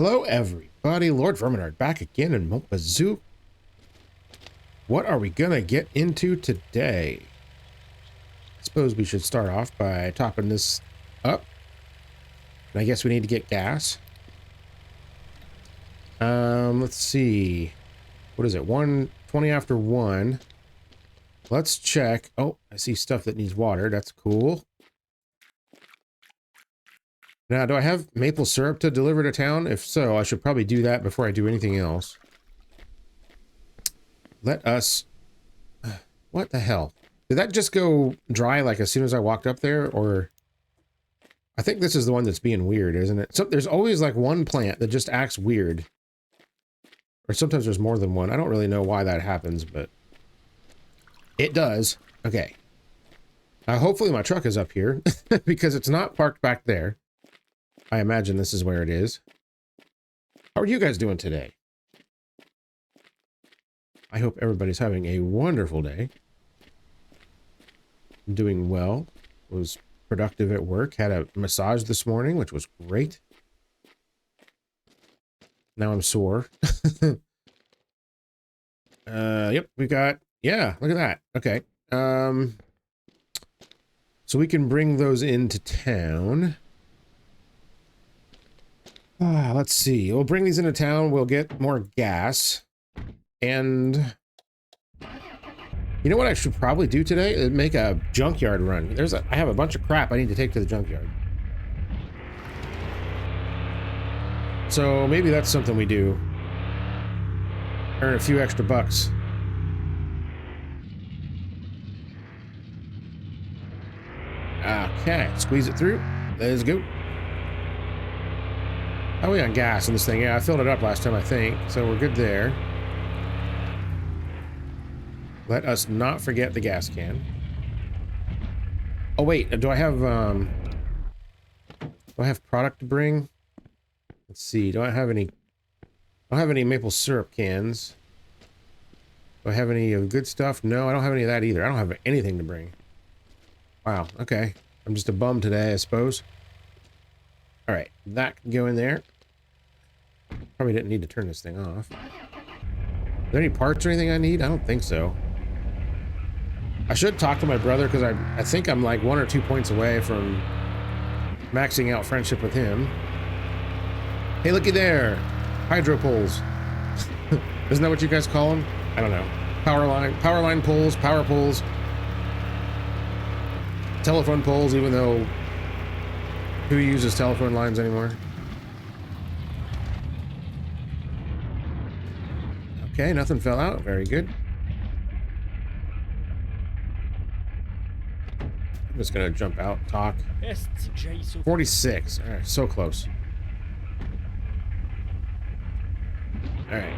Hello, everybody. Lord Verminard back again in Mon Bazou. What are we gonna get into today? I suppose we should start off by topping this up. And I guess we need to get gas. Let's see. What is it? 1:20 after 1. Let's check. Oh, I see stuff that needs water. That's cool. Now, do I have maple syrup to deliver to town? If so, I should probably do that before I do anything else. Let us... What the hell? Did that just go dry like as soon as I walked up there, or... I think this is the one that's being weird, isn't it? So there's always like one plant that just acts weird. Or sometimes there's more than one. I don't really know why that happens, but... It does. Okay. Hopefully my truck is up here, because it's not parked back there. I imagine this is where it is. How are you guys doing today? I hope everybody's having a wonderful day. I'm doing well. Was productive at work. Had a massage this morning, which was great. Now I'm sore. Yep, we got... Yeah, look at that. Okay. So we can bring those into town. Let's see. We'll bring these into town. We'll get more gas. And... You know what I should probably do today? Make a junkyard run. I have a bunch of crap I need to take to the junkyard. So maybe that's something we do. Earn a few extra bucks. Okay, squeeze it through. Let's go. How are we on gas in this thing? Yeah, I filled it up last time, I think. So we're good there. Let us not forget the gas can. Oh wait, do I have product to bring? Let's see. Do I have any? I don't have any maple syrup cans. Do I have any of the good stuff? No, I don't have any of that either. I don't have anything to bring. Wow. Okay. I'm just a bum today, I suppose. All right, that can go in there. Probably didn't need to turn this thing off. Are there any parts or anything I need? I don't think so. I should talk to my brother because I think I'm like 1 or 2 points away from maxing out friendship with him. Hey, looky there. Hydro poles. Isn't that what you guys call them? I don't know. Power line poles, power poles. Telephone poles, even though who uses telephone lines anymore? Okay, nothing fell out. Very good. I'm just gonna jump out, talk. 46. All right, so close. All right.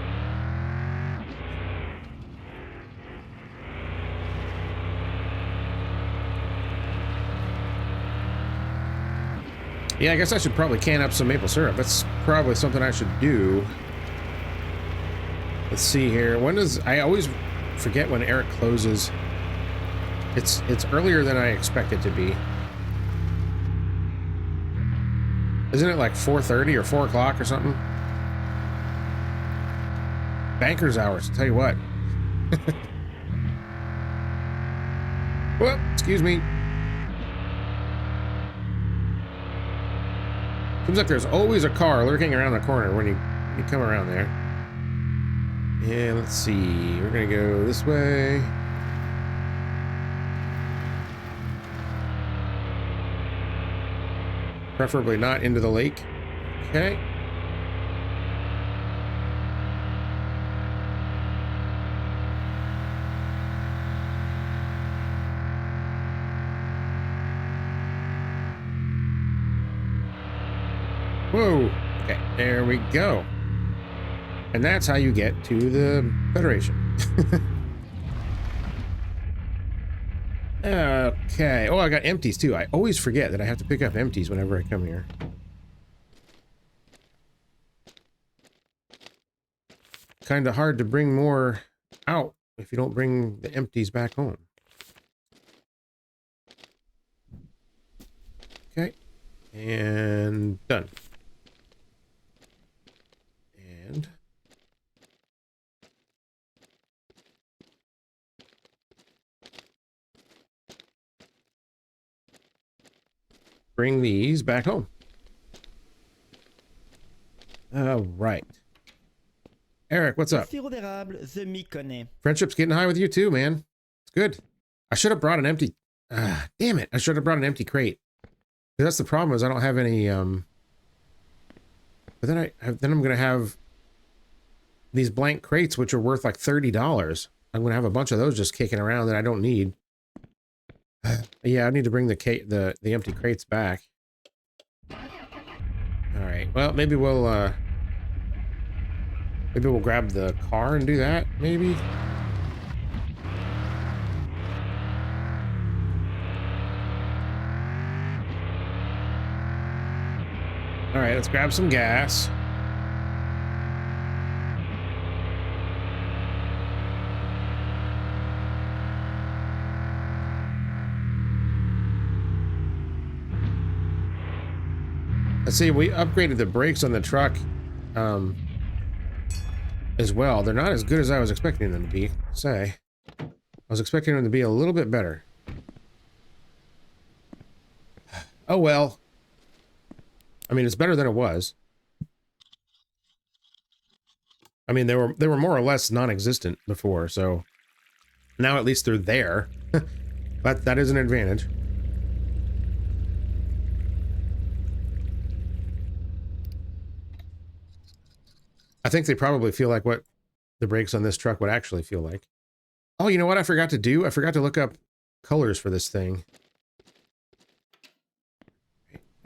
Yeah, I guess I should probably can up some maple syrup. That's probably something I should do. Let's see here. When does... I always forget when Eric closes. It's earlier than I expect it to be. Isn't it like 4:30 or 4 o'clock or something? Banker's hours, I'll tell you what. Whoop, excuse me. Seems like there's always a car lurking around the corner when you come around there. Yeah, let's see. We're gonna go this way. Preferably not into the lake. Okay. Whoa. Okay, there we go. And that's how you get to the Federation. Okay. Oh, I got empties too. I always forget that I have to pick up empties whenever I come here. Kind of hard to bring more out if you don't bring the empties back home. Okay. And done. bring these back home. All right. Eric, what's up? Friendship's getting high with you too, man. It's good. I should have brought an empty... damn it. I should have brought an empty crate. That's the problem, is I don't have any... But then I'm going to have these blank crates, which are worth like $30. I'm going to have a bunch of those just kicking around that I don't need. Yeah, I need to bring the empty crates back. All right. Well, maybe we'll grab the car and do that, maybe? All right, let's grab some gas. Let's see, we upgraded the brakes on the truck as well. They're not as good as I was expecting them to be, say. I was expecting them to be a little bit better. Oh well. I mean, it's better than it was. I mean, they were more or less non-existent before, so now at least they're there. But that is an advantage. I think they probably feel like what the brakes on this truck would actually feel like. Oh, you know what I forgot to do? I forgot to look up colors for this thing.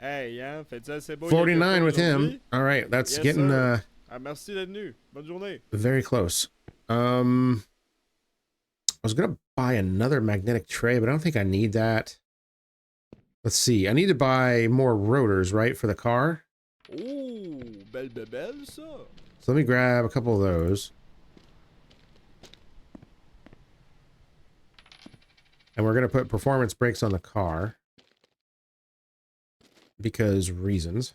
Hey, yeah, faites ça, c'est beau. 49 with him. All right, that's yes, getting merci d'être venu. Bonne journée. Very close. I was gonna buy another magnetic tray, but I don't think I need that. Let's see. I need to buy more rotors, right, for the car. Oh, belle bébelle, ça. So let me grab a couple of those. And we're going to put performance brakes on the car. Because reasons.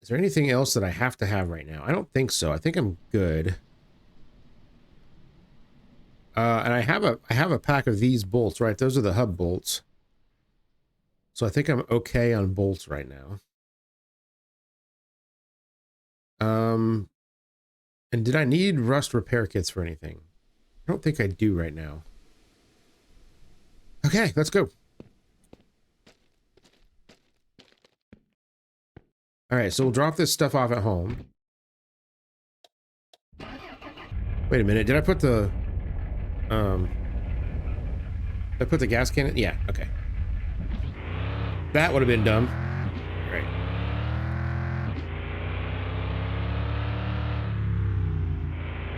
Is there anything else that I have to have right now? I don't think so. I think I'm good. And I have a pack of these bolts, right? Those are the hub bolts. So I think I'm okay on bolts right now. And did I need rust repair kits for anything? I don't think I do right now. Okay, let's go. All right, so we'll drop this stuff off at home. Wait a minute, did I put the gas can in? Yeah, okay. That would have been dumb. All right.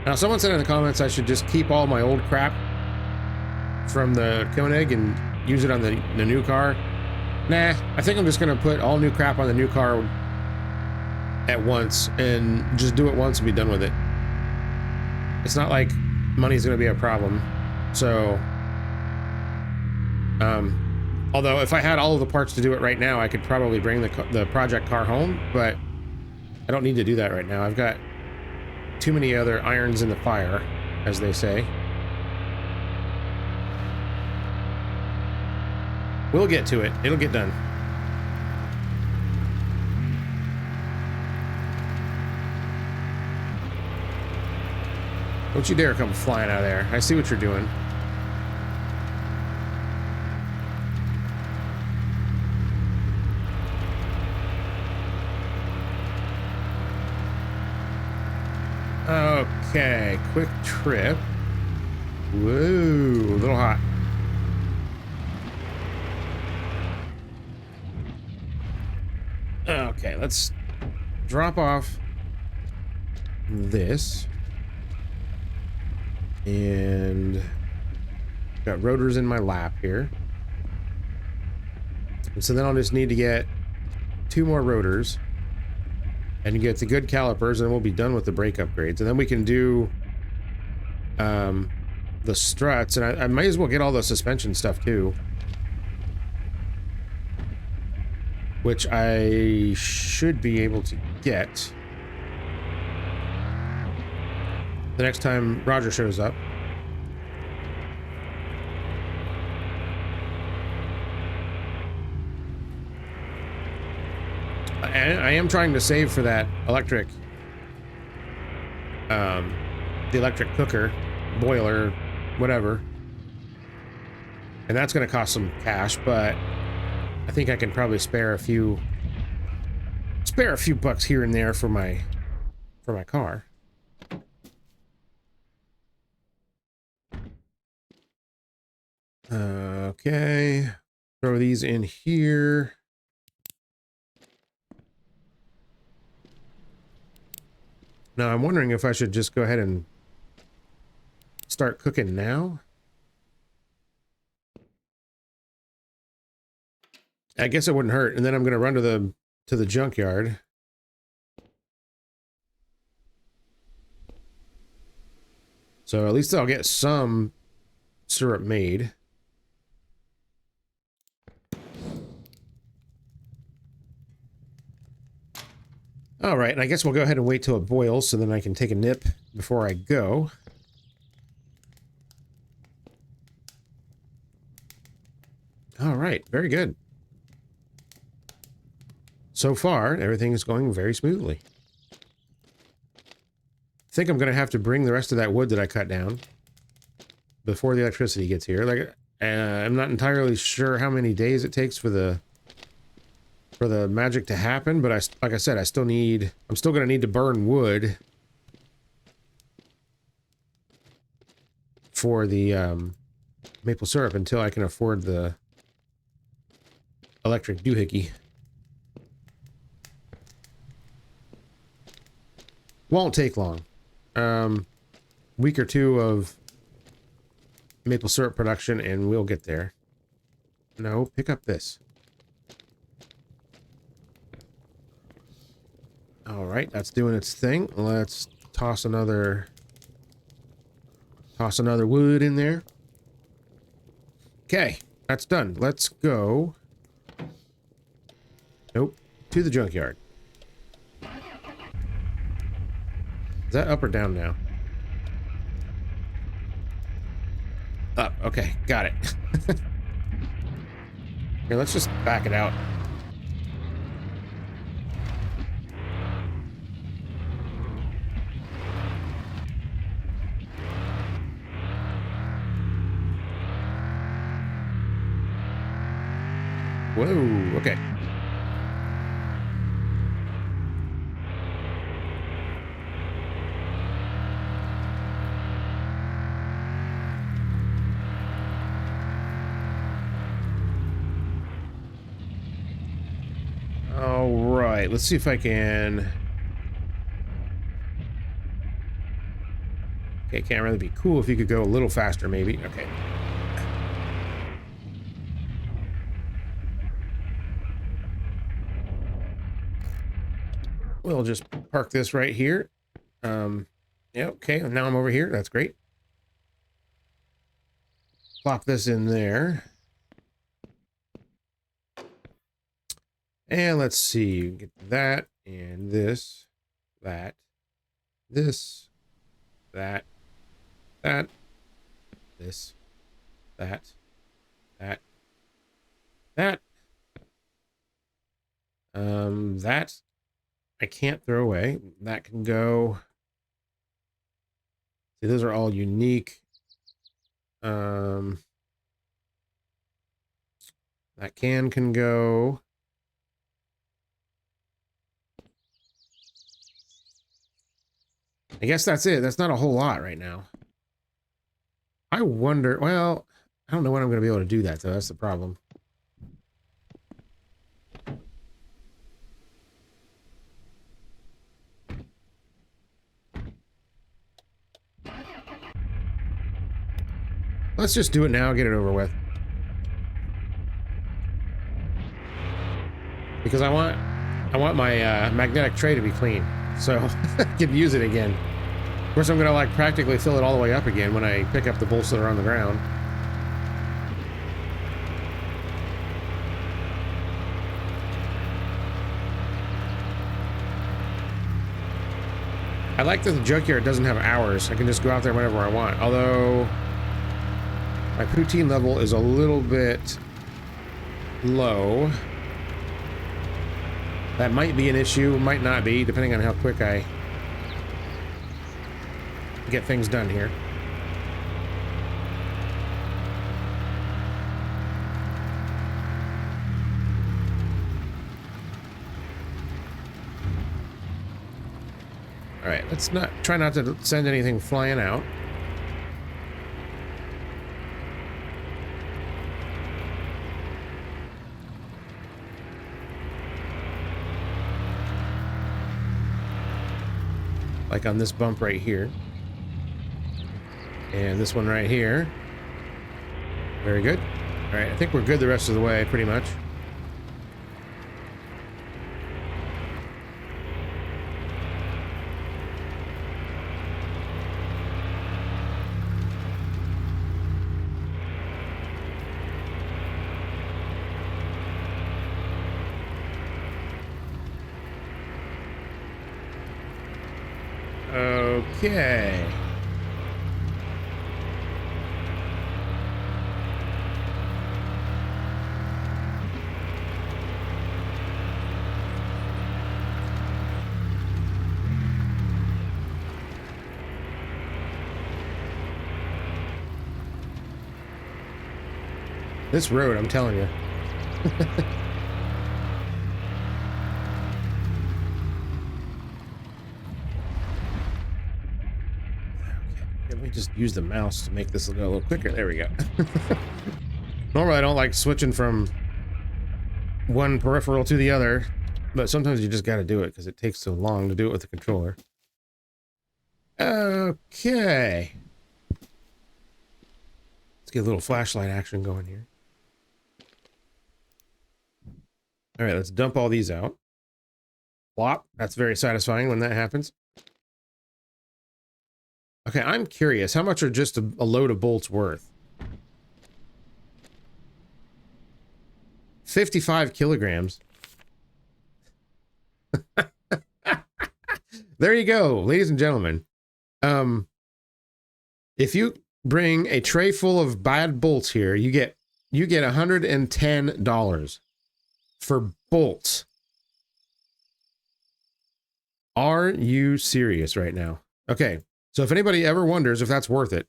Now, someone said in the comments I should just keep all my old crap from the Koenig and use it on the new car. Nah, I think I'm just going to put all new crap on the new car at once and just do it once and be done with it. It's not like money's going to be a problem. So, although if I had all of the parts to do it right now, I could probably bring the project car home, but I don't need to do that right now. I've got too many other irons in the fire, as they say. We'll get to it. It'll get done. Don't you dare come flying out of there. I see what you're doing. Okay, quick trip. Whoa, a little hot. Okay, let's drop off this. And got rotors in my lap here. And so then I'll just need to get 2 more rotors and get the good calipers, and we'll be done with the brake upgrades. And then we can do the struts, and I might as well get all the suspension stuff too, which I should be able to get the next time Roger shows up. am trying to save for that electric, the electric cooker, boiler, whatever. And that's going to cost some cash, but I think I can probably spare a few bucks here and there for my car. Okay, throw these in here. Now I'm wondering if I should just go ahead and start cooking now. I guess it wouldn't hurt, and then I'm gonna run to the junkyard. So at least I'll get some syrup made. All right, and I guess we'll go ahead and wait till it boils so then I can take a nip before I go. All right, very good. So far, everything is going very smoothly. I think I'm going to have to bring the rest of that wood that I cut down before the electricity gets here. Like, I'm not entirely sure how many days it takes for the magic to happen, but like I said, I'm still going to need to burn wood for the maple syrup until I can afford the electric doohickey. Won't take long. Week or two of maple syrup production and we'll get there. No, pick up this. All right, that's doing its thing. Let's toss another wood in there. Okay, that's done. Let's go. Nope, to the junkyard. Is that up or down now? Up. Okay, got it. Here, let's just back it out. Whoa, okay. All right, let's see if I can... Okay, camera, that'd be cool if you could go a little faster, maybe. Okay. We'll just park this right here. Yeah, okay, now I'm over here. That's great. Plop this in there. And let's see, get that, and this, that, this, that, that, this, that, that, that. That I can't throw away. That can go. See, those are all unique. That can go. I guess that's it. That's not a whole lot right now. I wonder, well, I don't know when I'm going to be able to do that, though. That's the problem. Let's just do it now, get it over with. Because I want my magnetic tray to be clean, so I can use it again. Of course, I'm gonna like practically fill it all the way up again when I pick up the bolts that are on the ground. I like that the junkyard doesn't have hours. I can just go out there whenever I want. Although my poutine level is a little bit low. That might be an issue, might not be, depending on how quick I get things done here. All right, let's try not to send anything flying out. Like on this bump right here. And this one right here. Very good. All right, I think we're good the rest of the way, pretty much. Okay. This road, I'm telling you. Let me just use the mouse to make this go a little quicker. There we go. Normally, I don't like switching from one peripheral to the other, but sometimes you just got to do it because it takes so long to do it with the controller. Okay. Let's get a little flashlight action going here. All right, let's dump all these out. Plop. That's very satisfying when that happens. Okay, I'm curious. How much are just a load of bolts worth? 55 kilograms. There you go, ladies and gentlemen. If you bring a tray full of bad bolts here, you get $110 for bolts. Are you serious right now? Okay. So if anybody ever wonders if that's worth it,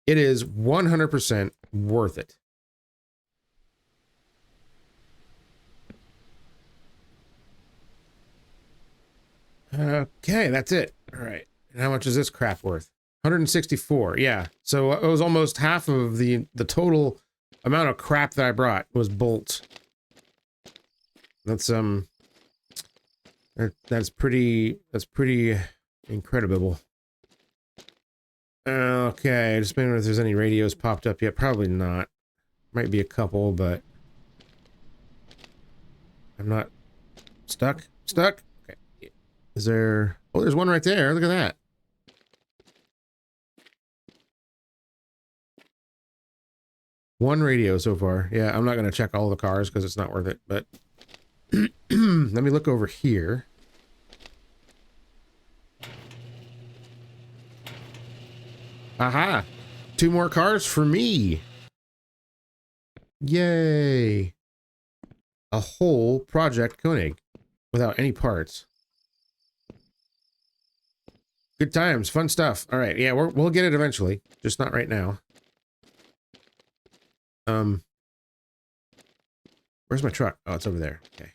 it is 100% worth it. Okay, that's it. All right. And how much is this crap worth? 164. Yeah. So it was almost half of the total amount of crap that I brought was bolts. That's that's pretty incredible. Okay, just wondering if there's any radios popped up yet. Probably not. Might be a couple, but I'm not stuck. Stuck? Okay. Is there... Oh, there's one right there. Look at that. One radio so far. Yeah, I'm not going to check all the cars because it's not worth it, but... Let me look over here. Aha! 2 more cars for me! Yay! A whole Project Koenig without any parts. Good times, fun stuff. All right, yeah, we'll get it eventually, just not right now. Where's my truck? Oh, it's over there. Okay.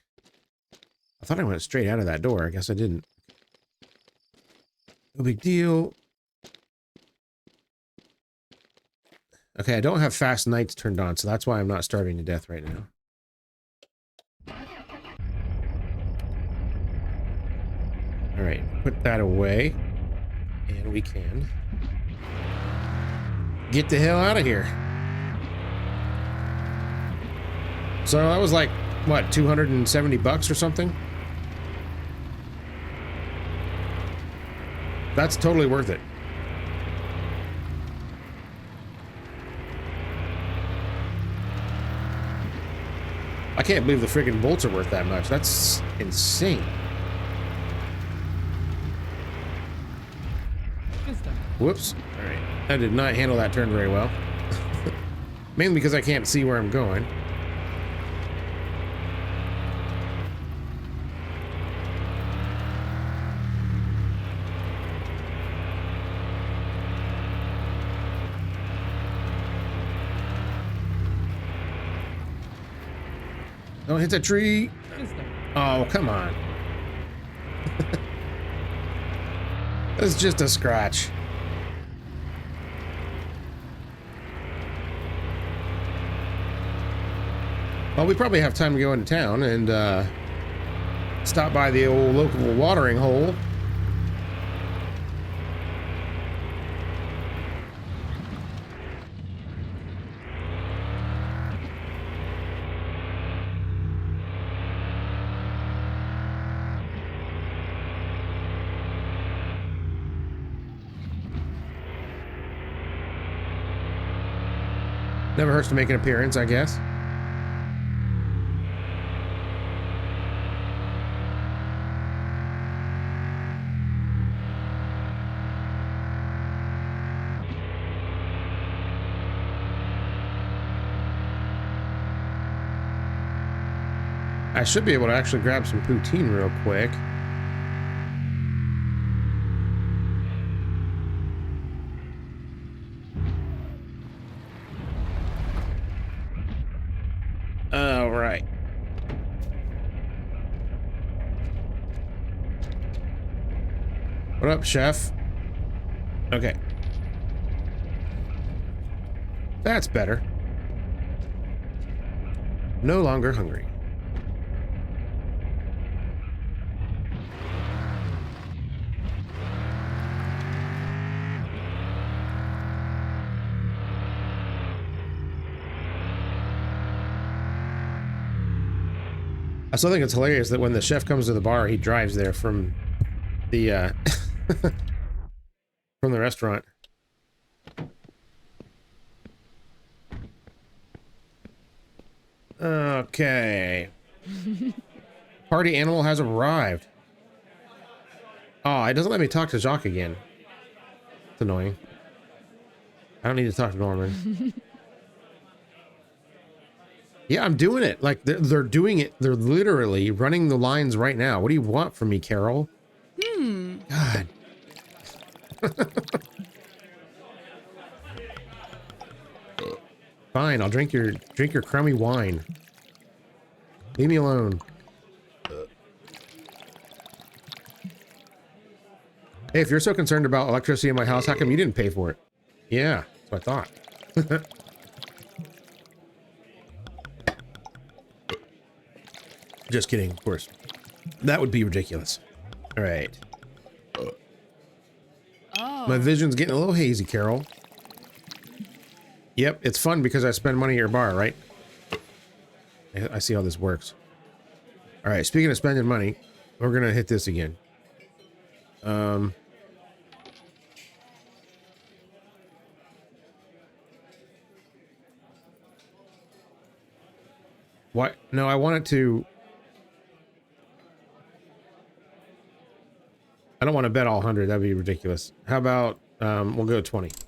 I thought I went straight out of that door. I guess I didn't. No big deal. Okay, I don't have fast nights turned on, so that's why I'm not starving to death right now. All right, put that away. And we can get the hell out of here. So that was like, what, 270 bucks or something? That's totally worth it. I can't believe the friggin' bolts are worth that much. That's insane. Whoops. All right. I did not handle that turn very well. Mainly because I can't see where I'm going. Don't hit that tree. Oh, come on. That's just a scratch. Well, we probably have time to go into town and stop by the old local watering hole. Never hurts to make an appearance, I guess. I should be able to actually grab some poutine real quick. All right. What up, chef? Okay. That's better. No longer hungry. I still think it's hilarious that when the chef comes to the bar, he drives there from the from the restaurant. Okay. Party animal has arrived. Oh, it doesn't let me talk to Jacques again. It's annoying. I don't need to talk to Norman. Yeah, I'm doing it. Like, they're doing it. They're literally running the lines right now. What do you want from me, Carol? God. Fine, I'll drink your crummy wine. Leave me alone. Hey, if you're so concerned about electricity in my house, how come you didn't pay for it? Yeah, that's what I thought. Just kidding, of course. That would be ridiculous. All right. Oh. My vision's getting a little hazy, Carol. Yep, it's fun because I spend money at your bar, right? I see how this works. All right, speaking of spending money, we're gonna hit this again. What? No, I want it to... I don't want to bet all 100. That'd be ridiculous. How about, we'll go 20. It's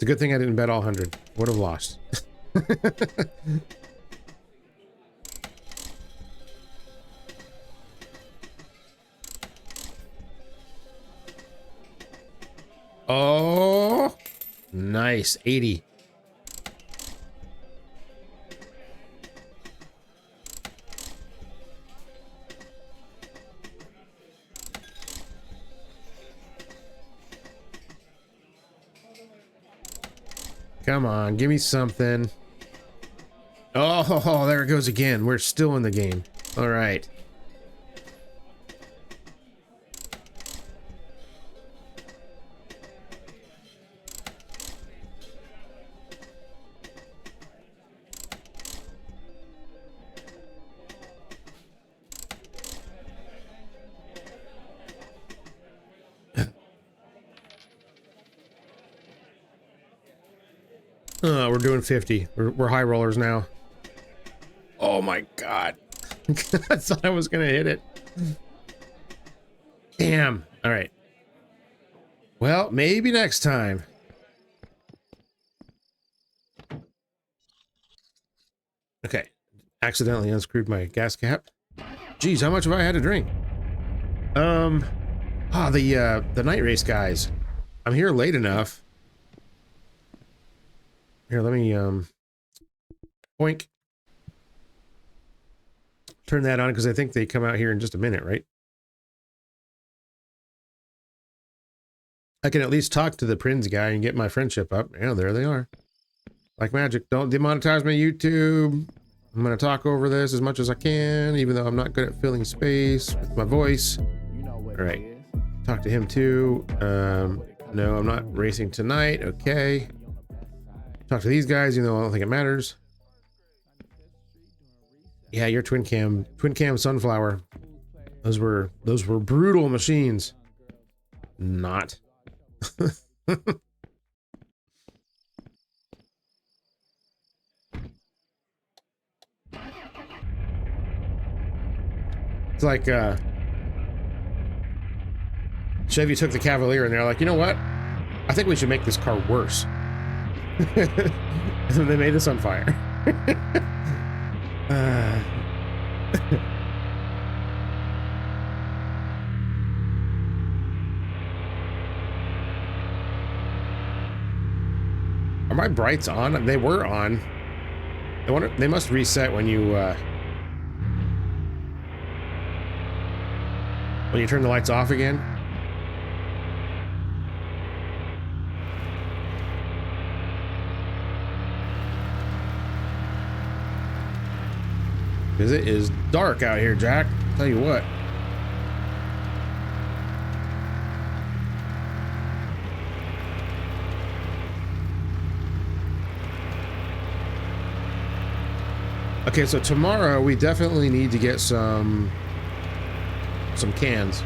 a good thing I didn't bet all 100. Would have lost. Oh, nice. 80. Come on, give me something. Oh, there it goes again. We're still in the game. All right. We're doing 50. We're high rollers now. Oh my god. I thought I was gonna hit it. Damn. All right. Well, maybe next time. Okay. Accidentally unscrewed my gas cap. Geez, how much have I had to drink? The night race guys. I'm here late enough. Here, let me, Boink. Turn that on because I think they come out here in just a minute, right? I can at least talk to the Prince guy and get my friendship up. Yeah, there they are. Like magic. Don't demonetize my YouTube. I'm going to talk over this as much as I can, even though I'm not good at filling space with my voice. All right. Talk to him too. No, I'm not racing tonight. Okay. Talk to these guys, even though I don't think it matters. Yeah, your twin cam sunflower. Those were brutal machines. Not. It's like Chevy took the Cavalier and they're like, you know what? I think we should make this car worse. And then they made this on fire. Are my brights on? They were on. They must reset when you turn the lights off again. Because it is dark out here, Jack. I'll tell you what. Okay, so tomorrow we definitely need to get some cans.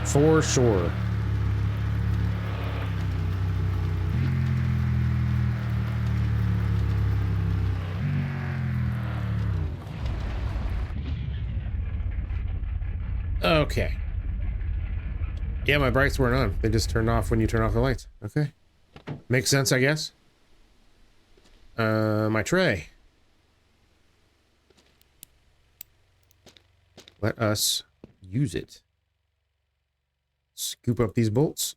For sure. Okay. Yeah, my brights weren't on. They just turned off when you turn off the lights. Okay. Makes sense, I guess. My tray. Let us use it. Scoop up these bolts.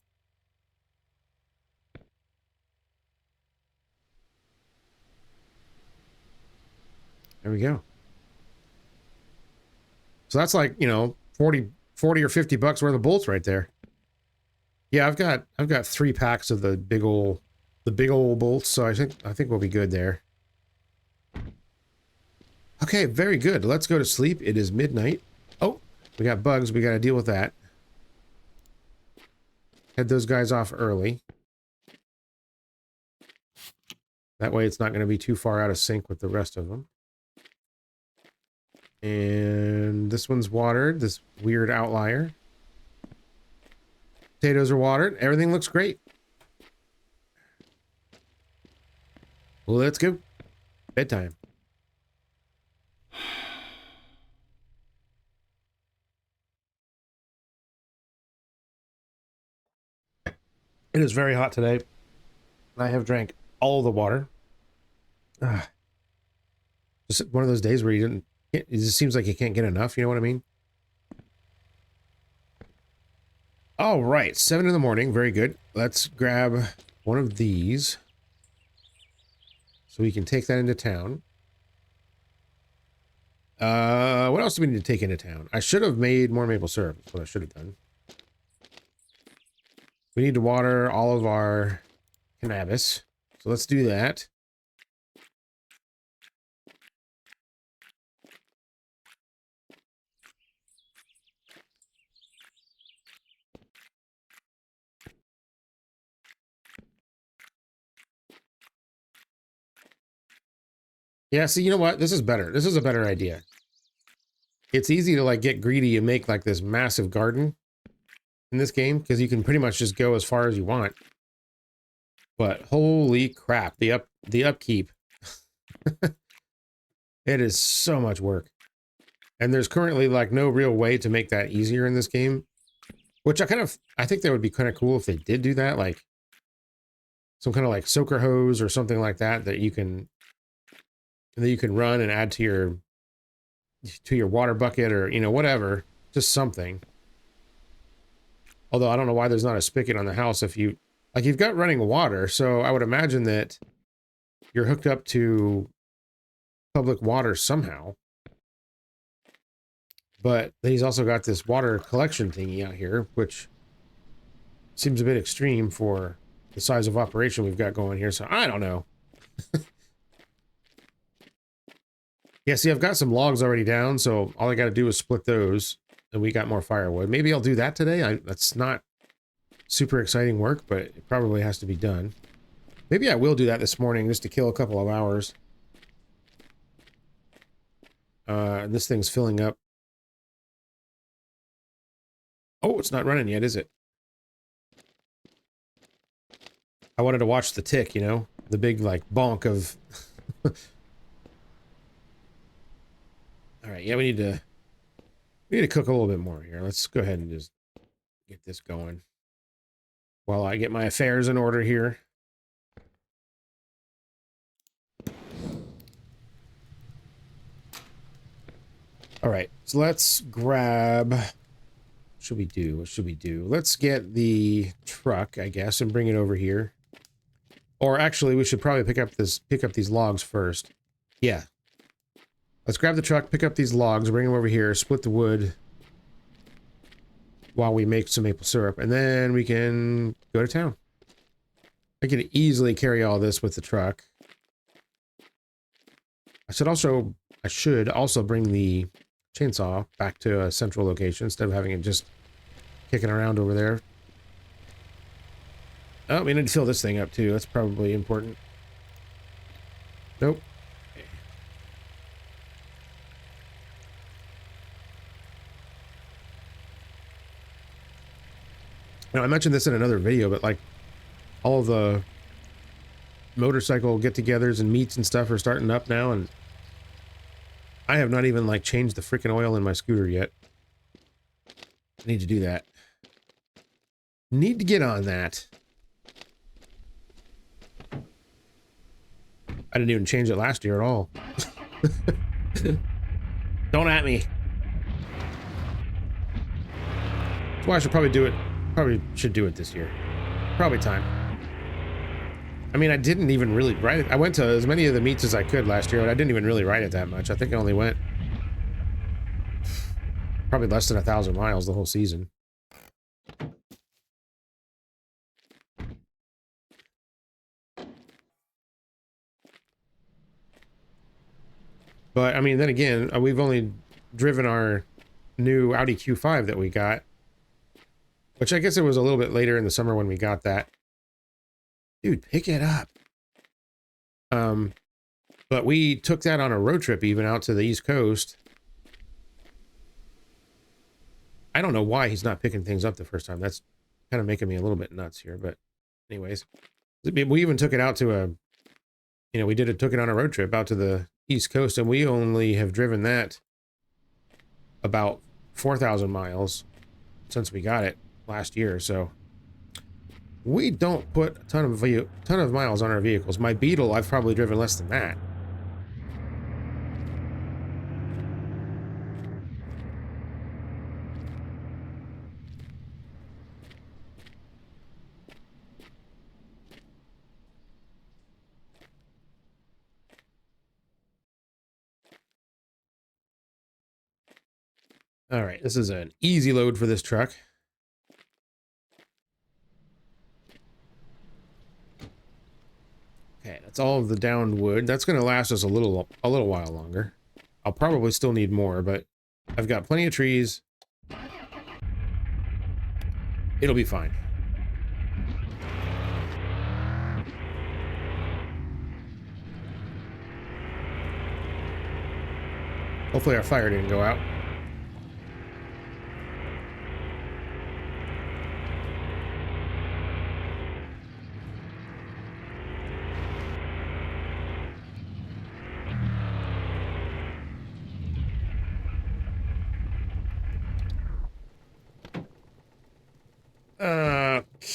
There we go. So that's like, 40 or 50 bucks worth of bolts right there. Yeah, I've got 3 packs of the big old bolts, so I think we'll be good there. Okay, very good. Let's go to sleep. It is midnight. Oh, we got bugs. We got to deal with that. Head those guys off early. That way it's not going to be too far out of sync with the rest of them. And this one's watered, this weird outlier. Potatoes are watered. Everything looks great. Let's go. Bedtime. It is very hot today. I have drank all the water. Just one of those days where it just seems like you can't get enough, you know what I mean? All right, 7 in the morning, very good. Let's grab one of these so we can take that into town. What else do we need to take into town? I should have made more maple syrup. That's what I should have done. We need to water all of our cannabis, so let's do that. Yeah, see, you know what? This is better. This is a better idea. It's easy to like get greedy and make like this massive garden in this game because you can pretty much just go as far as you want. But holy crap, the upkeep. It is so much work. And there's currently like no real way to make that easier in this game, which I think that would be kind of cool if they did do that, like some kind of like soaker hose or something like that you can run and add to your water bucket or, whatever, just something. Although I don't know why there's not a spigot on the house if you've got running water. So I would imagine that you're hooked up to public water somehow. But then he's also got this water collection thingy out here, which seems a bit extreme for the size of operation we've got going here. So I don't know. Yeah, see, I've got some logs already down, so all I got to do is split those, and we got more firewood. Maybe I'll do that today. That's not super exciting work, but it probably has to be done. Maybe I will do that this morning just to kill a couple of hours. This thing's filling up. Oh, it's not running yet, is it? I wanted to watch the tick, you know? The big, like, bonk of... Alright, yeah, we need to cook a little bit more here. Let's go ahead and just get this going. While I get my affairs in order here. Alright, so let's grab... What should we do? What should we do? Let's get the truck, I guess, and bring it over here. Or actually, we should probably pick up these logs first. Yeah. Let's grab the truck, pick up these logs, bring them over here, split the wood while we make some maple syrup, and then we can go to town. I can easily carry all this with the truck. I should also bring the chainsaw back to a central location instead of having it just kicking around over there. Oh, we need to fill this thing up too. That's probably important. Nope. Now, I mentioned this in another video, but like all the motorcycle get-togethers and meets and stuff are starting up now, and I have not even like changed the freaking oil in my scooter yet. I need to do that. Need to get on that. I didn't even change it last year at all. Don't at me. That's why I should probably do it. Probably should do it this year. Probably time. I mean, I didn't even really ride it. I went to as many of the meets as I could last year, but I didn't even really ride it that much. I think I only went probably less than 1,000 miles the whole season. But, I mean, then again, we've only driven our new Audi Q5 that we got. Which I guess it was a little bit later in the summer when we got that. Dude, pick it up. But we took that on a road trip even out to the East Coast. I don't know why he's not picking things up the first time. That's kind of making me a little bit nuts here. But anyways, we even took it out to a, you know, took it on a road trip out to the East Coast, and we only have driven that about 4,000 miles since we got it last year. So we don't put a ton of miles on our vehicles. My Beetle, I've probably driven less than that. All right, this is an easy load for this truck. Okay, that's all of the downed wood. That's going to last us a little while longer. I'll probably still need more, but I've got plenty of trees. It'll be fine. Hopefully our fire didn't go out.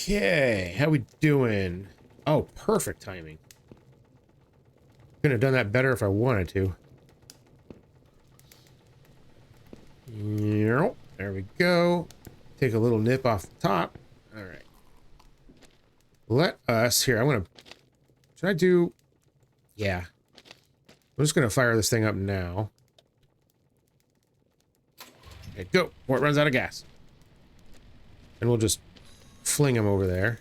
Okay, how we doing? Oh, perfect timing. Couldn't have done that better if I wanted to. There we go. Take a little nip off the top. All right. Let us here. Should I do? Yeah. I'm just going to fire this thing up now. Okay, go, before it runs out of gas. And we'll just fling him over there.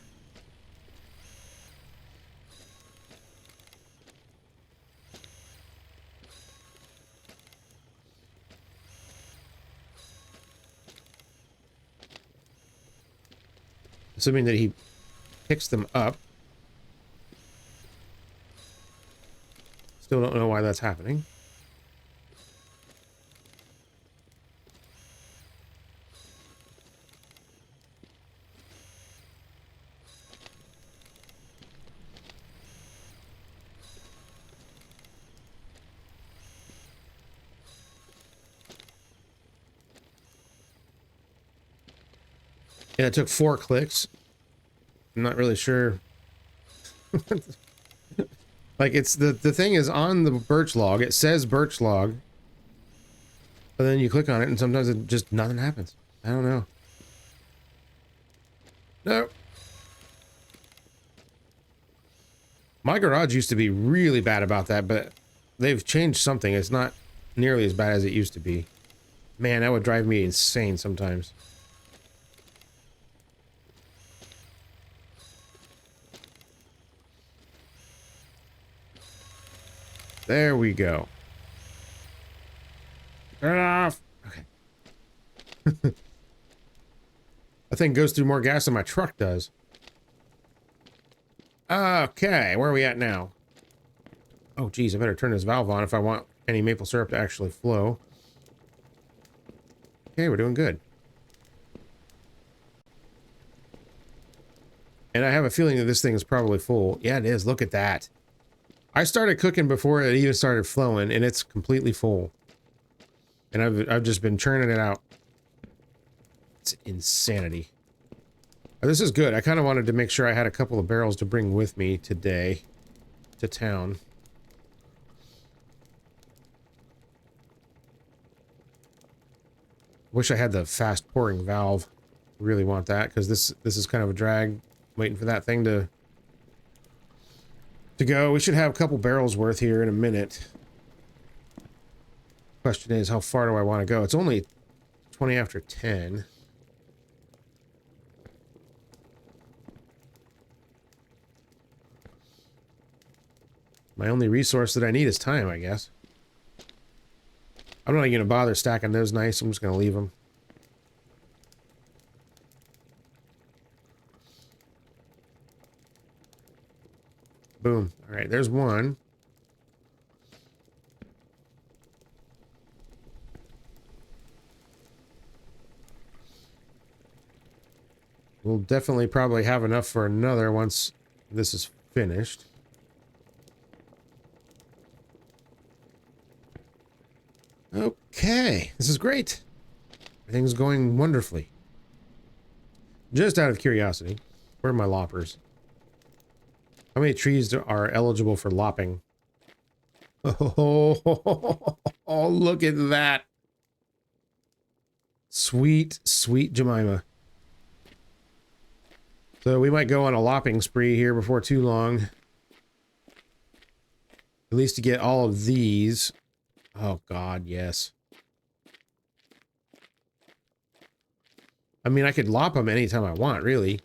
Assuming that he picks them up. Still don't know why that's happening. Yeah, it took 4 clicks. I'm not really sure. Like, it's the thing is on the birch log. It says birch log. But then you click on it and sometimes it just nothing happens. I don't know. No. My garage used to be really bad about that, but they've changed something. It's not nearly as bad as it used to be. Man, that would drive me insane sometimes. There we go. Turn it off. Okay. That thing goes through more gas than my truck does. Okay, where are we at now? Oh, geez, I better turn this valve on if I want any maple syrup to actually flow. Okay, we're doing good. And I have a feeling that this thing is probably full. Yeah, it is. Look at that. I started cooking before it even started flowing, and it's completely full. And I've just been churning it out. It's insanity. This is good. I kind of wanted to make sure I had a couple of barrels to bring with me today to town. Wish I had the fast pouring valve. Really want that, because this is kind of a drag waiting for that thing to go. We should have a couple barrels worth here in a minute. Question is, how far do I want to go? It's only 20 after 10. My only resource that I need is time, I guess. I'm not even going to bother stacking those nice. I'm just going to leave them. Boom. All right, there's one. We'll definitely probably have enough for another once this is finished. Okay, this is great. Everything's going wonderfully. Just out of curiosity, where are my loppers? How many trees are eligible for lopping? Oh, look at that. Sweet, sweet Jemima. So we might go on a lopping spree here before too long. At least to get all of these. Oh, God, yes. I mean, I could lop them anytime I want, really.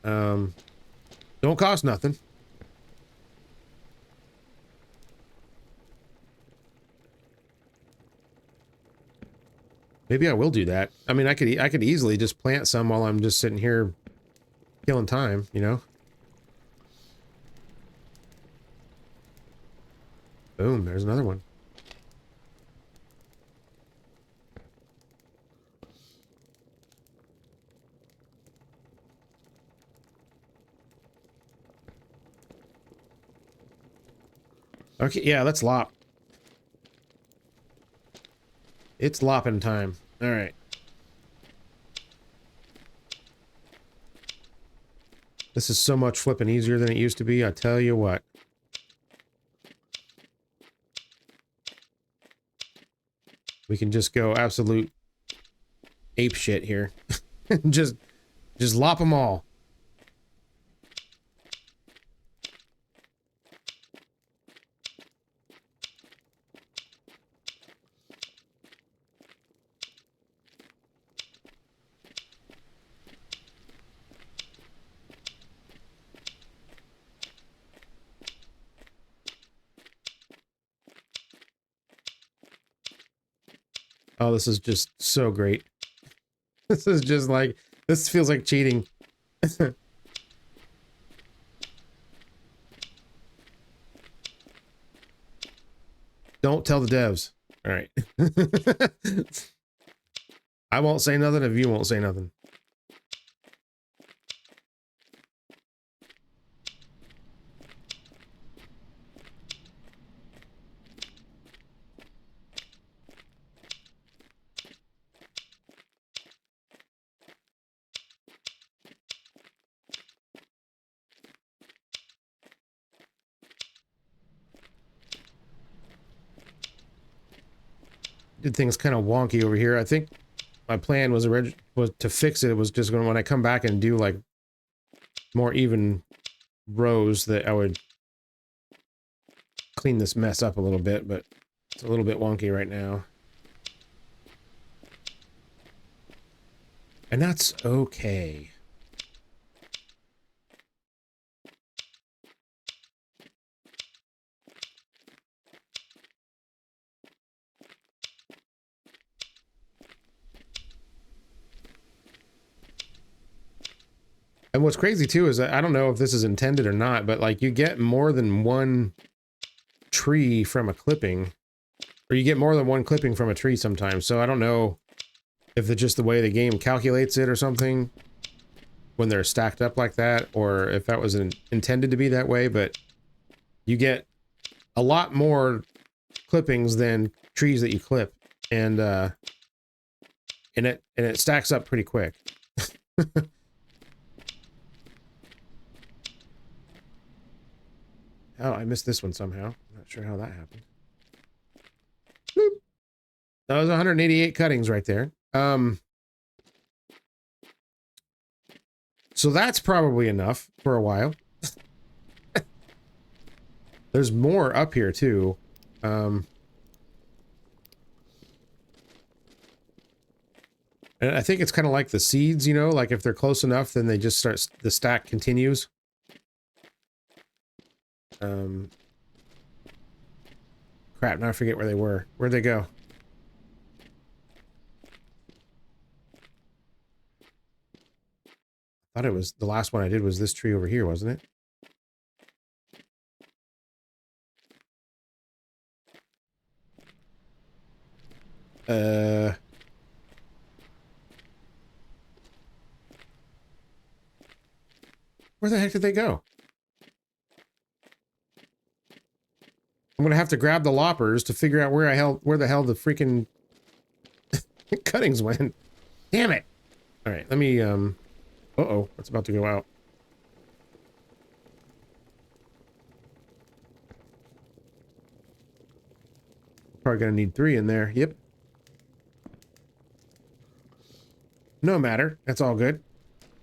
Don't cost nothing. Maybe I will do that. I mean, I could easily just plant some while I'm just sitting here killing time, you know? Boom, there's another one. Okay, yeah, let's lop. It's lopping time. All right. This is so much flipping easier than it used to be, I tell you what. We can just go absolute ape shit here. just lop them all. Oh, this is just so great. This is just like, this feels like cheating. Don't tell the devs. All right. I won't say nothing if you won't say nothing. Did things kind of wonky over here. I think my plan was to fix it. It was just going, when I come back and do like more even rows, that I would clean this mess up a little bit, but it's a little bit wonky right now. And that's okay. And what's crazy too is that I don't know if this is intended or not, but like you get more than one tree from a clipping, or you get more than one clipping from a tree sometimes. So I don't know if it's just the way the game calculates it or something when they're stacked up like that, or if that was intended to be that way, but you get a lot more clippings than trees that you clip, and it stacks up pretty quick. Oh, I missed this one somehow. I'm not sure how that happened. Boop. That was 188 cuttings right there. So that's probably enough for a while. There's more up here too. And I think it's kind of like the seeds, you know, like if they're close enough, then they just start, the stack continues. Crap, now I forget where they were. Where'd they go? I thought it was, the last one I did was this tree over here, wasn't it? Where the heck did they go? I'm gonna have to grab the loppers to figure out where the hell the freaking cuttings went. Damn it! All right, let me uh-oh, it's about to go out. Probably gonna need 3 in there. Yep. No matter. That's all good.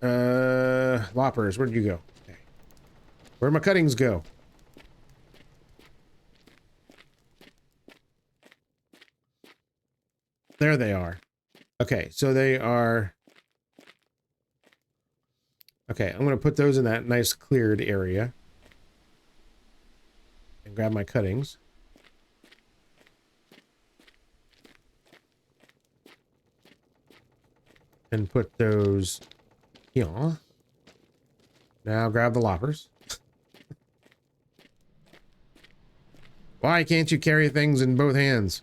Loppers, where'd you go? Okay. Where'd my cuttings go? There they are. Okay, so they are... Okay, I'm gonna put those in that nice cleared area. And grab my cuttings. And put those here. Now grab the loppers. Why can't you carry things in both hands?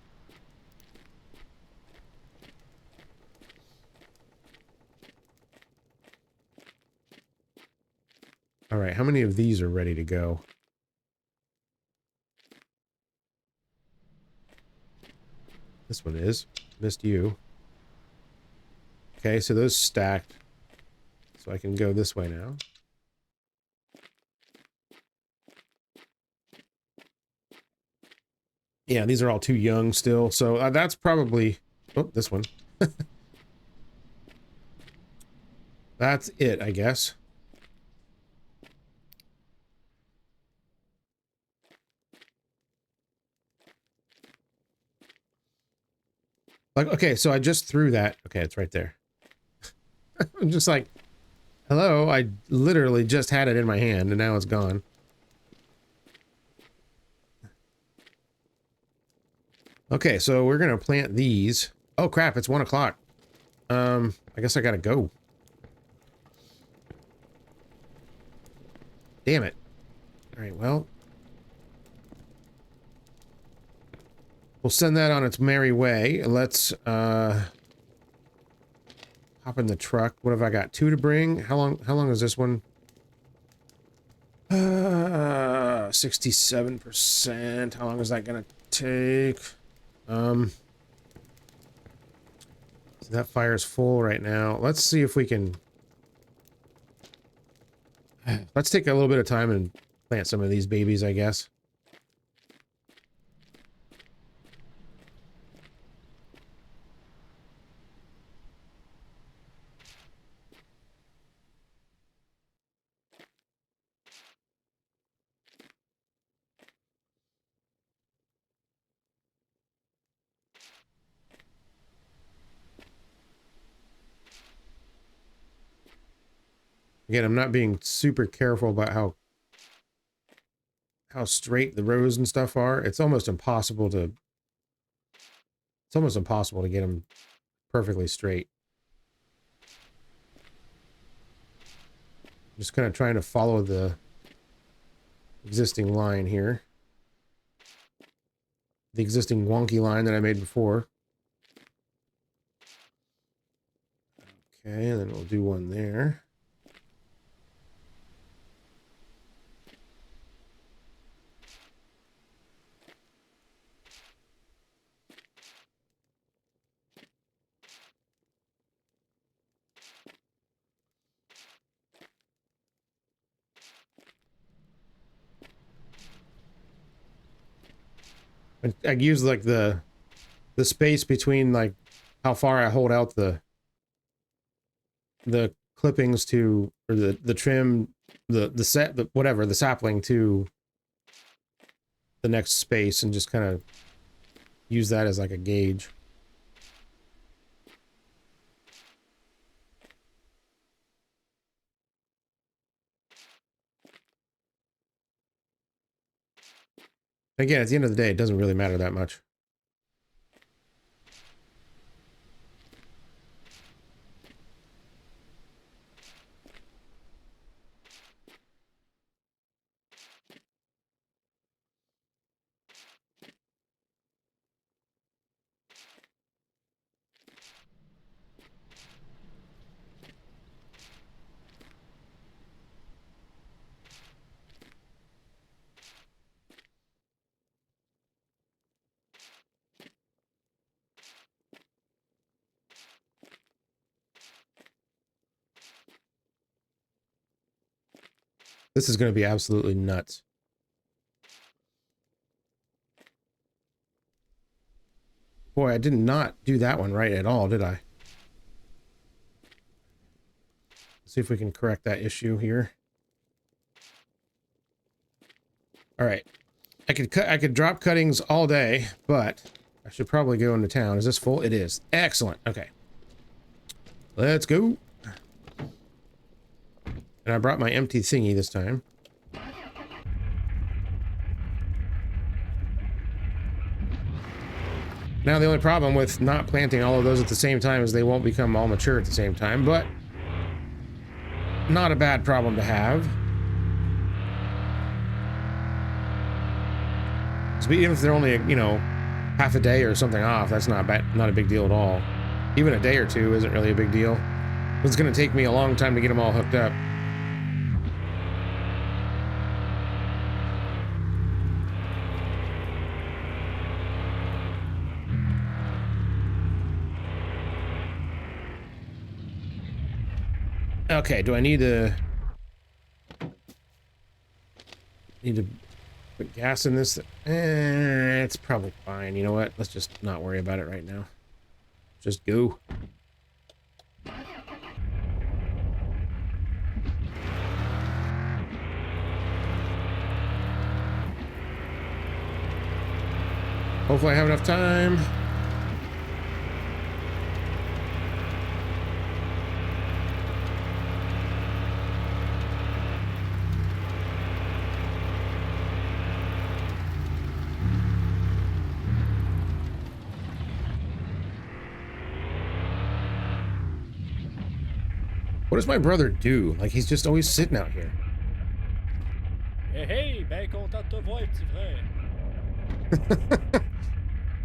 All right, how many of these are ready to go? This one is. Missed you. Okay, so those stacked. So I can go this way now. Yeah, these are all too young still. So that's probably... Oh, this one. That's it, I guess. Like, okay, so I just threw that. Okay, it's right there. I'm just like, hello, I literally just had it in my hand and now it's gone. Okay, so we're gonna plant these. Oh crap, it's 1 o'clock. I guess I gotta go. Damn it. Alright, well. We'll send that on its merry way. Let's, hop in the truck. What have I got? 2 to bring? How long is this one? 67%. How long is that gonna take? So that fire's full right now. Let's see if we can... Let's take a little bit of time and plant some of these babies, I guess. Again, I'm not being super careful about how straight the rows and stuff are. It's almost impossible to get them perfectly straight. Just kind of trying to follow the existing line here. The existing wonky line that I made before. Okay, and then we'll do one there. I use like the space between like how far I hold out the clippings to, or the trim, the sapling to the next space, and just kind of use that as like a gauge. Again, at the end of the day, it doesn't really matter that much. This is going to be absolutely nuts. Boy, I did not do that one right at all, did I? Let's see if we can correct that issue here. All right. I could drop cuttings all day, but I should probably go into town. Is this full? It is. Excellent. Okay. Let's go. And I brought my empty thingy this time. Now the only problem with not planting all of those at the same time is they won't become all mature at the same time, but not a bad problem to have. So even if they're only, you know, half a day or something off, that's not a big deal at all. Even a day or two isn't really a big deal. It's going to take me a long time to get them all hooked up. Okay, do I need to put gas in this? It's probably fine. You know what? Let's just not worry about it right now. Just go. Hopefully I have enough time. What does my brother do? Like, he's just always sitting out here. Hey, hey, ben content de te voir, petit frère.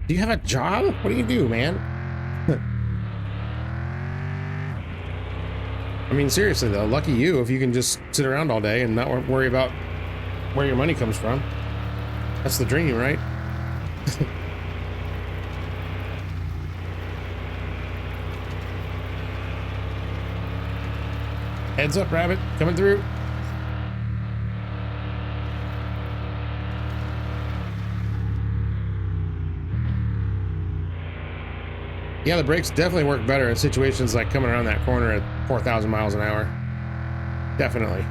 Do you have a job? What do you do, man? I mean, seriously, though, lucky you if you can just sit around all day and not worry about where your money comes from. That's the dream, right? Heads up, rabbit. Coming through. Yeah, the brakes definitely work better in situations like coming around that corner at 4,000 miles an hour. Definitely.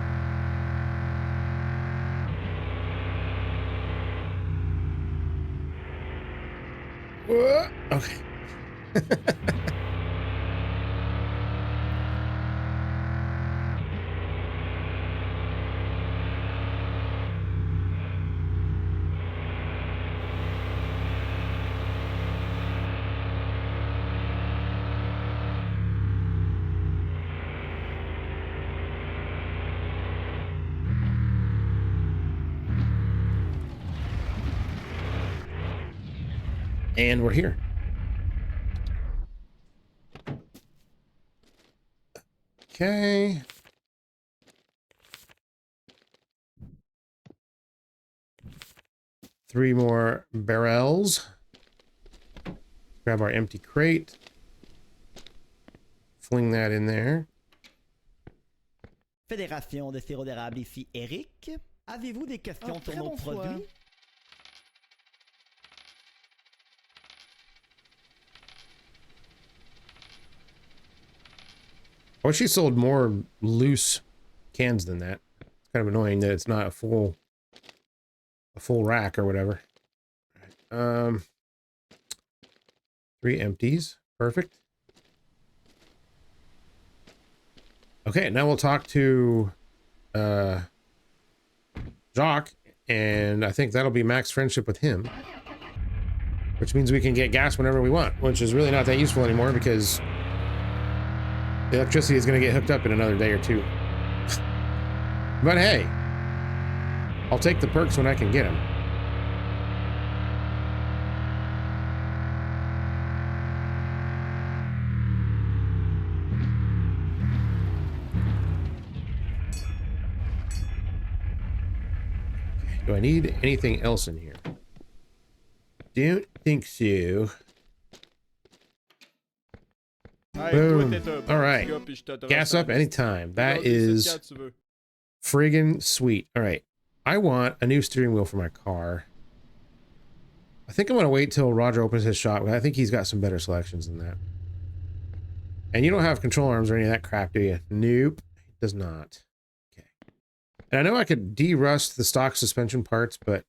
Whoa. Okay. And we're here. Okay. Three more barrels. Grab our empty crate. Fling that in there. Fédération de sirop d'érable ici, Eric. Avez-vous des questions sur nos produits? I wish she sold more loose cans than that. It's kind of annoying that it's not a full rack or whatever. Three empties. Perfect. Okay, now we'll talk to Jacques, and I think that'll be max friendship with him. Which means we can get gas whenever we want, which is really not that useful anymore because the electricity is going to get hooked up in another day or two. But hey, I'll take the perks when I can get them. Do I need anything else in here? Don't think so. Hey, Boom. toi, t'es un bon All right. petit gars, puis je te Gas up anytime. That Aujourd'hui, c'est is quand tu veux. friggin' sweet. All right. I want a new steering wheel for my car. I think I'm going to wait till Roger opens his shop. I think he's got some better selections than that. And you don't have control arms or any of that crap, do you? Nope. It does not. Okay. And I know I could de-rust the stock suspension parts, but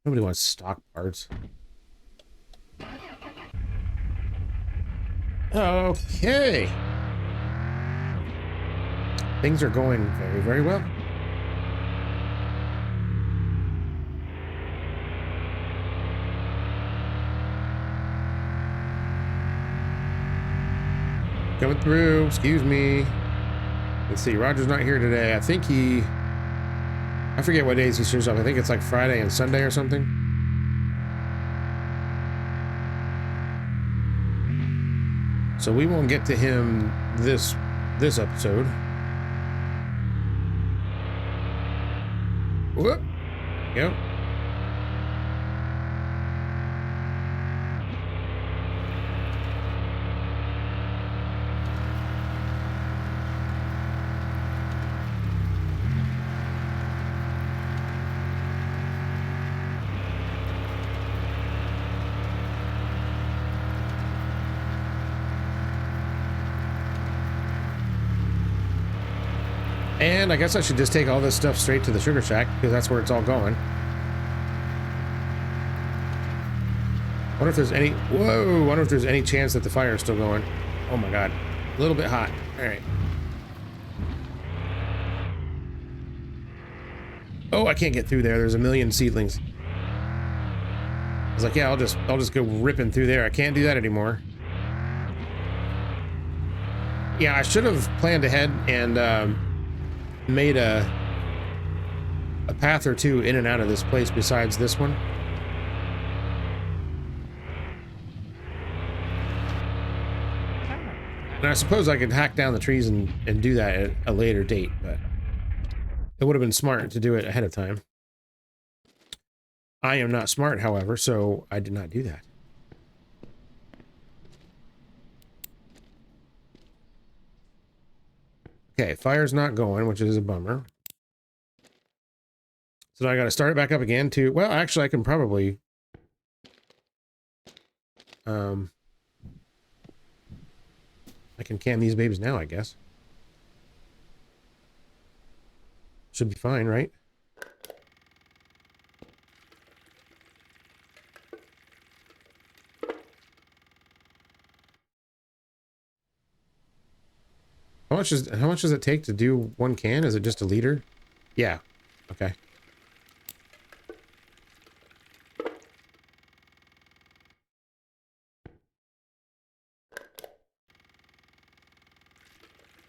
nobody wants stock parts. Okay. Things are going very, very well. Coming through. Excuse me. Let's see. Roger's not here today. I think I forget what days he shows up. I think it's like Friday and Sunday or something. So we won't get to him this episode. Whoop. Yep. And I guess I should just take all this stuff straight to the sugar shack because that's where it's all going. Wonder if there's any... Whoa! Wonder if there's any chance that the fire is still going. Oh my god. A little bit hot. Alright. Oh, I can't get through there. There's a million seedlings. I was like, yeah, I'll just go ripping through there. I can't do that anymore. Yeah, I should have planned ahead and made a path or two in and out of this place besides this one. And I suppose I could hack down the trees and do that at a later date, but it would have been smart to do it ahead of time. I am not smart, however, so I did not do that. Okay, fire's not going, which is a bummer. So I got to start it back up again to... Well, actually, I can probably... I can can these babies now, I guess. Should be fine, right? How much does it take to do one can? Is it just a liter? Yeah. Okay.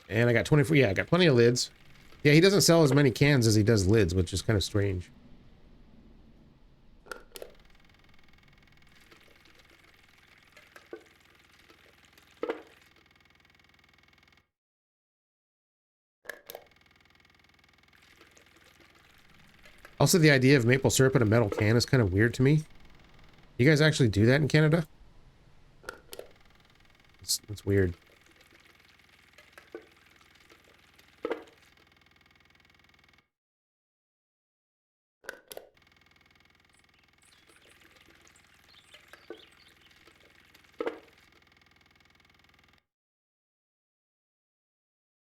And I got 24. Yeah, I got plenty of lids. Yeah, he doesn't sell as many cans as he does lids, which is kind of strange. Also, the idea of maple syrup in a metal can is kind of weird to me. You guys actually do that in Canada? It's weird.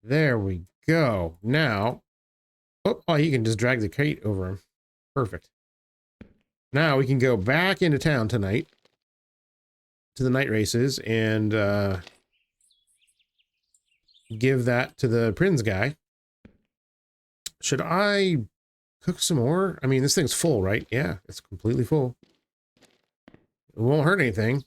There we go. Now, oh, you can just drag the crate over him. Perfect. Now we can go back into town tonight to the night races and give that to the Prince guy. Should I cook some more? I mean, this thing's full, right? Yeah, it's completely full. It won't hurt anything.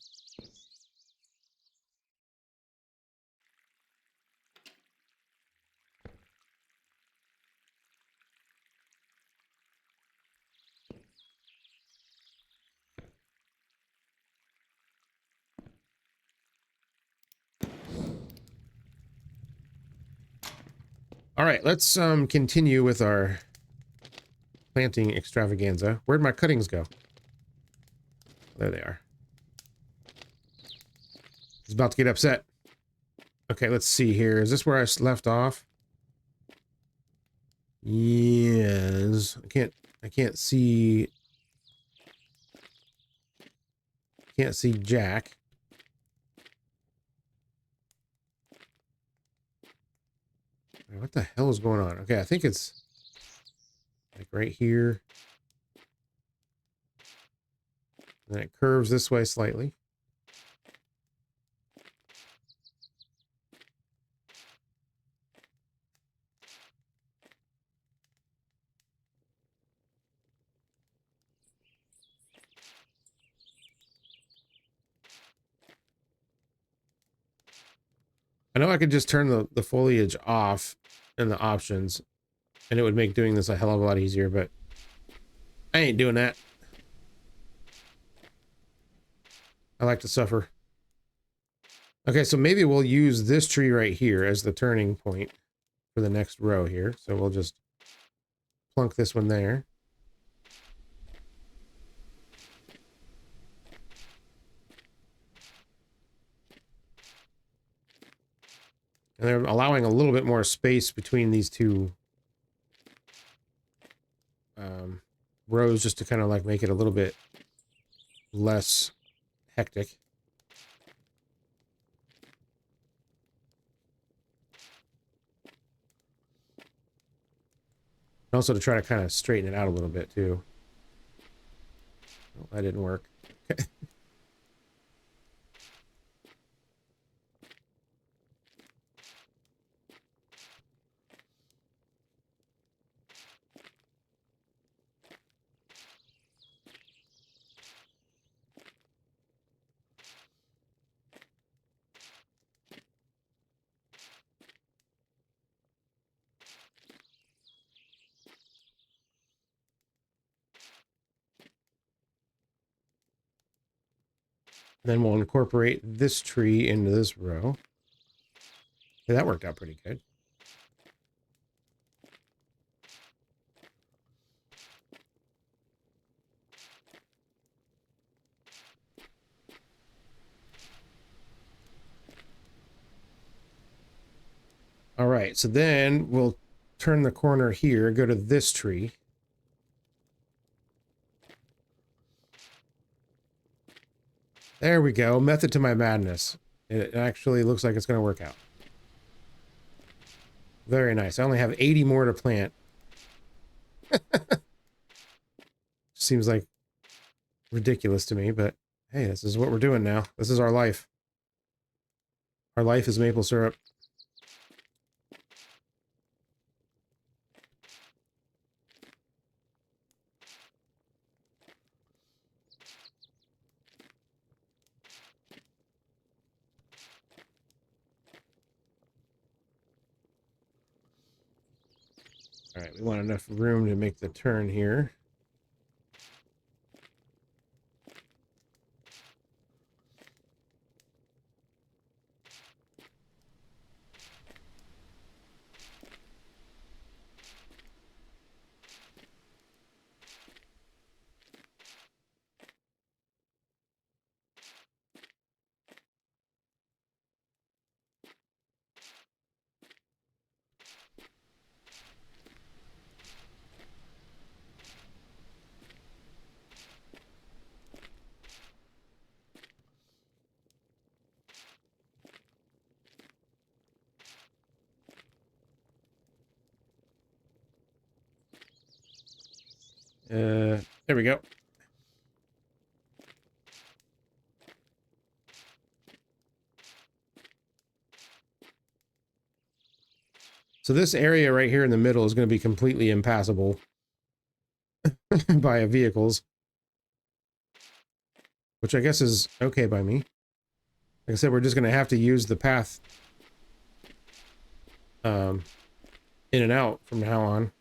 All right, let's continue with our planting extravaganza. Where'd my cuttings go? There they are. He's about to get upset. Okay, let's see here. Is this where I left off? Yes. I can't see Jack. What the hell is going on? Okay, I think it's like right here. And then it curves this way slightly. I know I could just turn the foliage off in the options, and it would make doing this a hell of a lot easier, but I ain't doing that. I like to suffer. Okay, so maybe we'll use this tree right here as the turning point for the next row here. So we'll just plunk this one there. And they're allowing a little bit more space between these two rows just to kind of like make it a little bit less hectic. And also to try to kind of straighten it out a little bit too. Oh, that didn't work. Okay. Then we'll incorporate this tree into this row. Yeah, that worked out pretty good. All right, so then we'll turn the corner here, go to this tree. There we go. Method to my madness. It actually looks like it's going to work out. Very nice. I only have 80 more to plant. Seems like ridiculous to me, but hey, this is what we're doing now. This is our life. Our life is maple syrup. All right, we want enough room to make the turn here. There we go. So this area right here in the middle is going to be completely impassable by vehicles, which I guess is okay by me. Like I said, we're just going to have to use the path in and out from now on.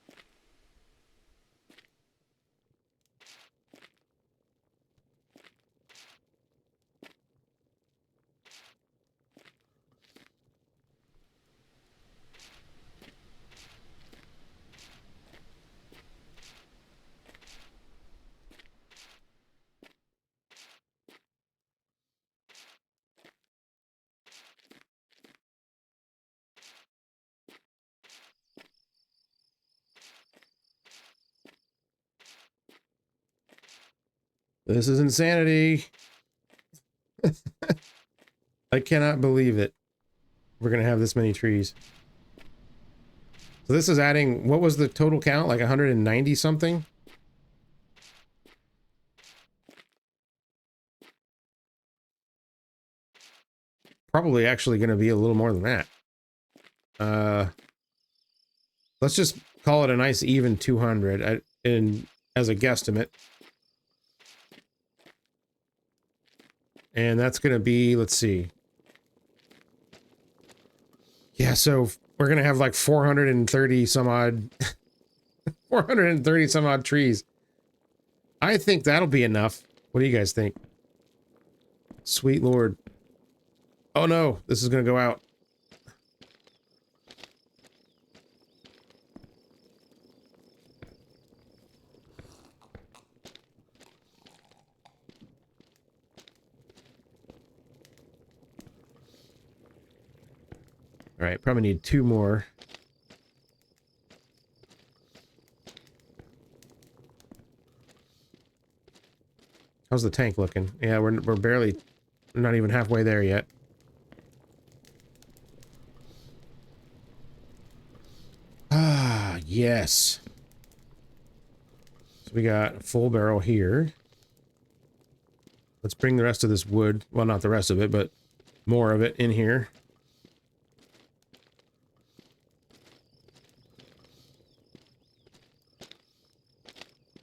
This is insanity. I cannot believe it. We're going to have this many trees. So this is adding, what was the total count? Like 190 something? Probably actually going to be a little more than that. Let's just call it a nice even 200 as a guesstimate. And that's going to be, let's see. Yeah, so we're going to have like 430 some odd 430 some odd trees. I think that'll be enough. What do you guys think? Sweet Lord. Oh no, this is going to go out. All right, probably need 2 more. How's the tank looking? Yeah, we're barely, not even halfway there yet. Ah, yes. So we got a full barrel here. Let's bring the rest of this wood, well, not the rest of it, but more of it in here.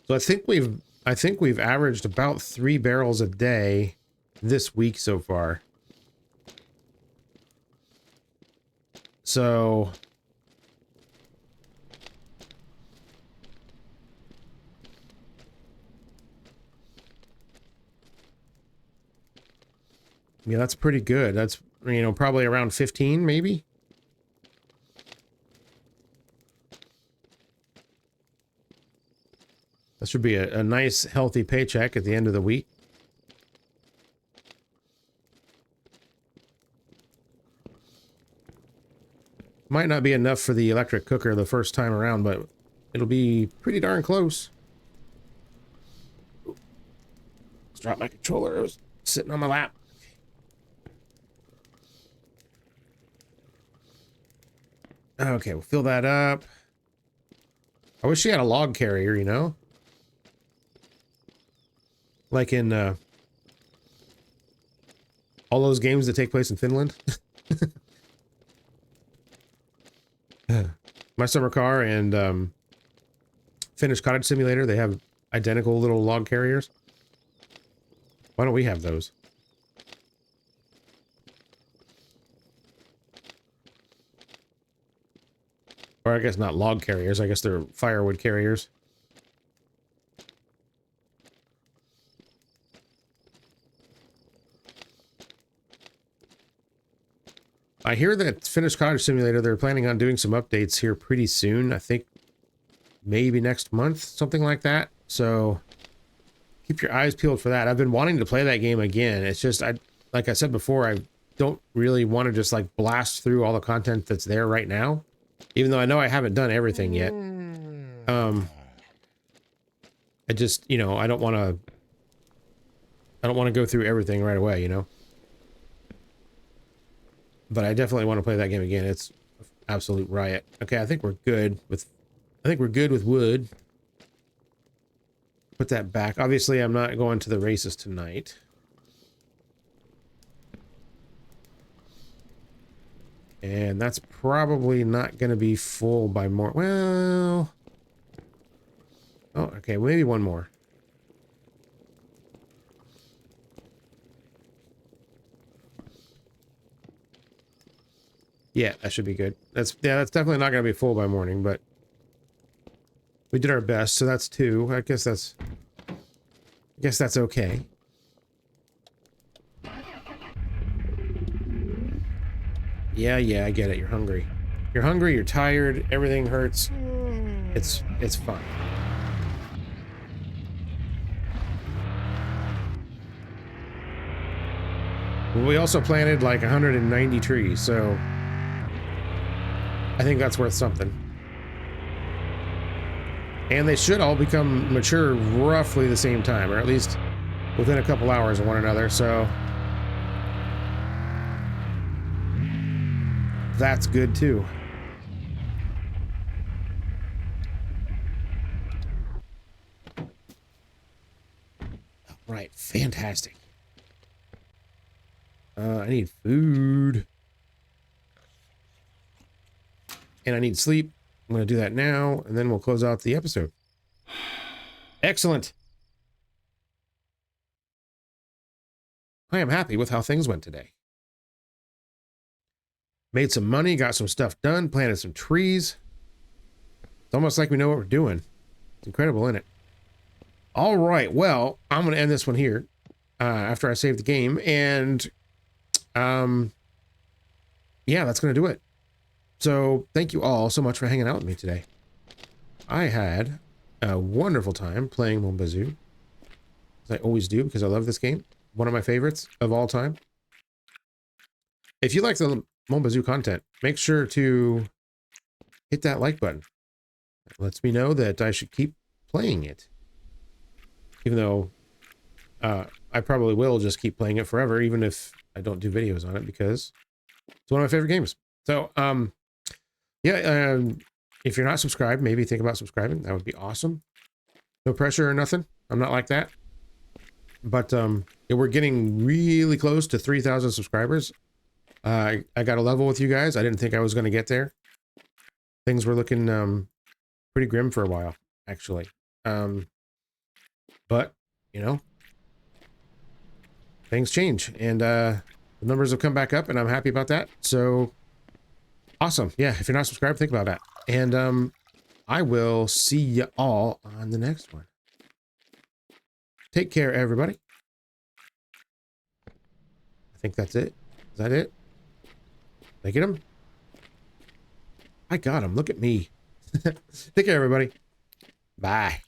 So I think we've averaged about 3 barrels a day this week so far. So Yeah, that's pretty good. That's, you know, probably around 15, maybe? That should be a nice, healthy paycheck at the end of the week. Might not be enough for the electric cooker the first time around, but it'll be pretty darn close. Let's drop my controller. It was sitting on my lap. Okay, we'll fill that up. I wish she had a log carrier, you know? Like in all those games that take place in Finland. My Summer Car and Finnish Cottage Simulator, they have identical little log carriers. Why don't we have those? Or I guess not log carriers, I guess they're firewood carriers. I hear that Finnish Cottage Simulator, they're planning on doing some updates here pretty soon. I think maybe next month, something like that. So keep your eyes peeled for that. I've been wanting to play that game again. It's just, like I said before, I don't really want to just like blast through all the content that's there right now. Even though I know I haven't done everything yet. I just, you know, I don't want to go through everything right away, you know? But I definitely want to play that game again. It's absolute riot. Okay, I think we're good with wood. Put that back. Obviously, I'm not going to the races tonight. And that's probably not going to be full by more. Well, oh, okay, maybe one more. Yeah, that should be good. That's definitely not going to be full by morning, but we did our best, so that's 2. I guess that's okay. Yeah, I get it. You're hungry. You're hungry, you're tired, everything hurts. It's fine. We also planted like 190 trees, so I think that's worth something. And they should all become mature roughly the same time, or at least within a couple hours of one another, so that's good too. Right, fantastic. I need food. And I need sleep. I'm going to do that now, and then we'll close out the episode. Excellent. I am happy with how things went today. Made some money, got some stuff done, planted some trees. It's almost like we know what we're doing. It's incredible, isn't it? All right, well, I'm going to end this one here after I save the game, and yeah, that's going to do it. So thank you all so much for hanging out with me today. I had a wonderful time playing Mon Bazou, as I always do, because I love this game. One of my favorites of all time. If you like the Mon Bazou content, make sure to hit that like button. It lets me know that I should keep playing it. Even though I probably will just keep playing it forever, even if I don't do videos on it, because it's one of my favorite games. So, yeah, if you're not subscribed, maybe think about subscribing. That would be awesome. No pressure or nothing. I'm not like that. But yeah, we're getting really close to 3,000 subscribers. I got a level with you guys. I didn't think I was going to get there. Things were looking pretty grim for a while, actually. But, you know, things change. And the numbers have come back up, and I'm happy about that. So, awesome. Yeah, if you're not subscribed, think about that. And I will see you all on the next one. Take care, everybody. think that's it. Is that it? Did I get him? I got him. Look at me. Take care, everybody. Bye.